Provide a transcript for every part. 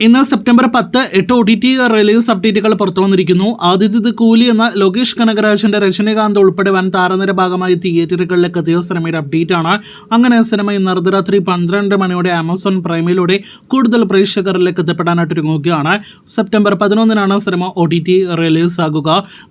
ഇന്ന് September 10 8 OTT release അപ്ഡേറ്റുകൾ പുറത്തു വന്നിരിക്കുന്നു. ആദിത്യത്ത് കൂലി എന്ന ലോകേഷ് കനകരാജിന്റെ രജനികാന്ത് ഉൾപ്പെടെ വൻ താരനിര ഭാഗമായി തിയേറ്ററുകളിലേക്ക് എത്തിയ സിനിമയുടെ അപ്ഡേറ്റ് ആണ്. അങ്ങനെ സിനിമ ഇന്ന് അർദ്ധരാത്രി 12 മണിയോടെ ആമസോൺ പ്രൈമിലൂടെ കൂടുതൽ പ്രേക്ഷകരിലേക്ക് എത്തപ്പെടാനായിട്ടൊരുങ്ങുകയാണ്. സെപ്റ്റംബർ 11 സിനിമ OTT റിലീസ് ആകുക.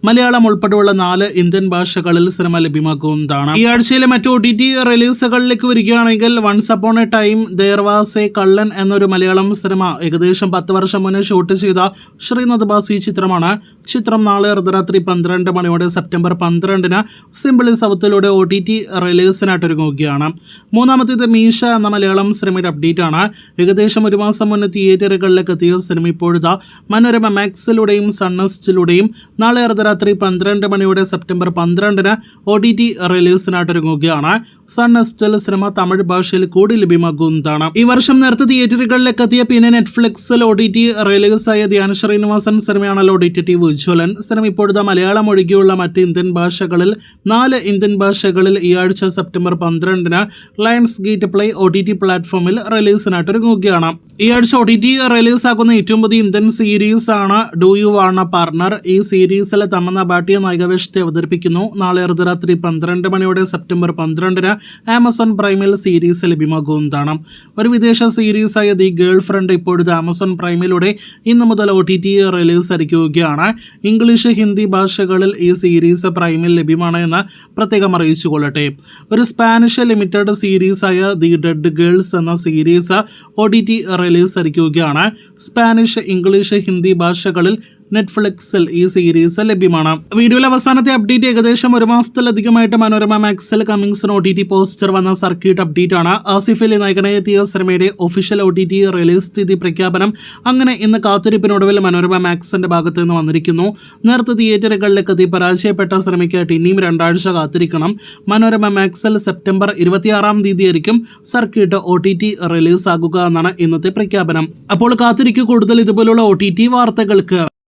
മലയാളം ഉൾപ്പെടെയുള്ള 4 ഇന്ത്യൻ ഭാഷകളിൽ സിനിമ ലഭ്യമാക്കുന്നതാണ്. ഈ ആഴ്ചയിലെ മറ്റു OTT റിലീസുകളിലേക്ക് വരികയാണെങ്കിൽ once upon a time there was a Kallan എന്നൊരു മലയാളം സിനിമ ഏകദേശം 10 വർഷം മുന്നേ ഷൂട്ട് ചെയ്ത ശ്രീനാഥ് ബാസി ചിത്രമാണ്. ചിത്രം നാളെ അർദ്ധരാത്രി 12 മണിയോടെ സെപ്റ്റംബർ 12 സിംപിളി സൗത്തിലൂടെ OTT റിലീസിനായിട്ടൊരുങ്ങുകയാണ്. മൂന്നാമത്തേത് മീശ എന്ന മലയാളം സിനിമയുടെ അപ്ഡേറ്റ് ആണ്. ഏകദേശം 1 മാസം മുന്നേ തിയേറ്ററുകളിലേക്ക് എത്തിയ സിനിമ ഇപ്പോഴത്തെ മനോരമ മാക്സിലൂടെയും സൺനെസ്റ്റിലൂടെയും നാളെ അർദ്ധരാത്രി 12 മണിയോടെ സെപ്റ്റംബർ 12 OTT റിലീസിനായിട്ടൊരുങ്ങുകയാണ്. സൺനെസ്റ്റിൽ സിനിമ തമിഴ് ഭാഷയിൽ കൂടി ലഭ്യമാകുന്നതാണ്. ഈ വർഷം നേരത്തെ തിയേറ്ററുകളിലേക്ക് എത്തിയ പിന്നെ നെറ്റ്ഫ്ലിക്സിൽ OTT റിലീസായ ധ്യാൻ ശ്രീനിവാസൻ സിനിമയാണല്ലോ ഡിറ്റക്റ്റീവ് വിജ്വലൻ. സിനിമ ഇപ്പോഴത്തെ മലയാളം ഒഴികെയുള്ള മറ്റ് ഇന്ത്യൻ ഭാഷകളിൽ 4 ഇന്ത്യൻ ഭാഷകളിൽ ഈ ആഴ്ച September 12 lions gate play OTT പ്ലാറ്റ്ഫോമിൽ റിലീസിനായിട്ടൊരുങ്ങുകയാണ്. ഈ ആഴ്ച OTT റിലീസാക്കുന്ന ഏറ്റവും പുതിയ ഇന്ത്യൻ സീരീസ് ആണ് ഡു യു വാണ പാർട്ണർ. ഈ സീരീസിലെ തമന്ന ഭാട്ടിയ നായികവേഷത്തെ അവതരിപ്പിക്കുന്നു. നാളെ അർദ്ധരാത്രി 12 മണിയോടെ സെപ്റ്റംബർ 12 ആമസോൺ പ്രൈമിൽ സീരീസ് ലഭ്യമാകുന്നതാണ്. ഒരു വിദേശ സീരീസായ ദി ഗേൾ ഫ്രണ്ട് ഇപ്പോഴത്തെ ആമസോൺ പ്രൈമിലൂടെ ഇന്ന് മുതൽ OTT റിലീസ് ആയിരിക്കുകയാണ്. ഇംഗ്ലീഷ് ഹിന്ദി ഭാഷകളിൽ ഈ സീരീസ് പ്രൈമിൽ ലഭ്യമാണ് എന്ന് പ്രത്യേകം അറിയിച്ചുകൊള്ളട്ടെ. ഒരു സ്പാനിഷ് ലിമിറ്റഡ് സീരീസായ ദി ഡെഡ് ഗേൾസ് എന്ന സീരീസ് OTT റിലീസ് ആയിരിക്കുകയാണ്. സ്പാനിഷ് ഇംഗ്ലീഷ് ഹിന്ദി ഭാഷകളിൽ നെറ്റ്ഫ്ലിക്സിൽ ഈ സീരീസ് ലഭ്യമാണ്. വീഡിയോയിലെ അവസാനത്തെ അപ്ഡേറ്റ് ഏകദേശം 1 മാസത്തിലധികമായിട്ട് മനോരമ മാക്സിൽ കമ്മിങ്സിന് OTT പോസ്റ്റർ വന്ന സർക്യൂട്ട് അപ്ഡേറ്റ് ആണ്. ആസിഫ് അലി നായകനായി എത്തിയ സിനിമയുടെ ഒഫീഷ്യൽ OTT റിലീസ് തീയതി പ്രഖ്യാപനം അങ്ങനെ ഇന്ന് കാത്തിരിപ്പിനൊടുവിൽ മനോരമ മാക്സിന്റെ ഭാഗത്ത് നിന്ന് വന്നിരിക്കുന്നു. നേരത്തെ തിയേറ്ററുകളിലേക്ക് എത്തി പരാജയപ്പെട്ട സിനിമയ്ക്കായിട്ട് ഇനിയും 2 ആഴ്ച കാത്തിരിക്കണം. മനോരമ മാക്സിൽ സെപ്റ്റംബർ 26 തീയതി ആയിരിക്കും സർക്യൂട്ട് OTT റിലീസ് ആകുക എന്നാണ് ഇന്നത്തെ പ്രഖ്യാപനം. അപ്പോൾ കാത്തിരിക്കൂ കൂടുതൽ ഇതുപോലുള്ള OTT വാർത്തകൾക്ക്.